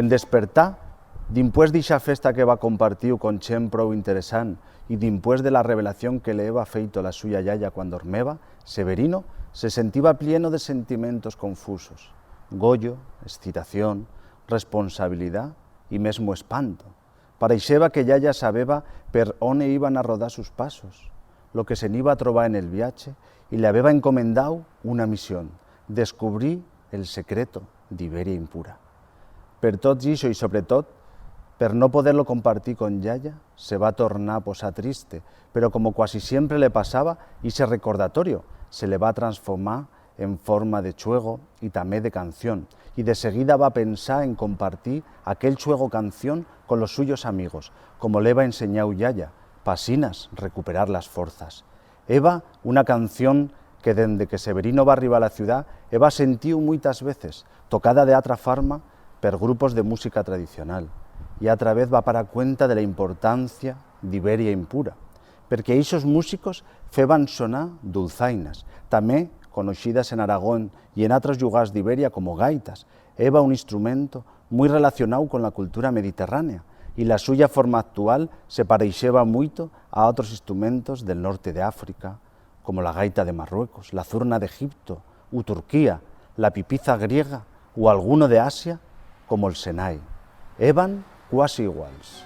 En despertar, dimpués d'ixa festa que va compartiu con gent prou interessant i dimpués de la revelación que le heba feito la suya yaya cuando dormeba, Severino se sentiva plieno de sentimientos confusos, goyo, excitación, responsabilidad y mesmo espanto. Pareixeba que yaya sabeba per on iban a rodar sus pasos, lo que se n'iba a trobar en el viaje y le habeva encomendau una misión, descubrir el secreto d'Iberia impura. Per tot ixo i sobretot, per no poderlo compartir con yaya, se va tornar a posar triste, pero como quasi siempre le pasaba, ese recordatorio se le va transformar en forma de chuego y también de canción, y de seguida va a pensar en compartir aquel chuego canción con los suyos amigos, como le va enseñado yaya, pasinas recuperar las fuerzas. Eva, una canción que dende que Severino va arriba a la ciudad, Eva sentiu muitas veces, tocada de atra forma per grupos de música tradicional, y a través va para cuenta de la importancia d'Iberia impura, perquè esos músicos feban sonar dulzainas, també conocidas en Aragón y en otros lugares d'Iberia como gaitas. Eva un instrumento muy relacionado con la cultura mediterránea, y la suya forma actual se pareixeba mucho a otros instrumentos del norte de África, como la gaita de Marruecos, la zurna de Egipto, u Turquía, la pipiza griega o alguno de Asia, como el senai. Evan quasi iguals.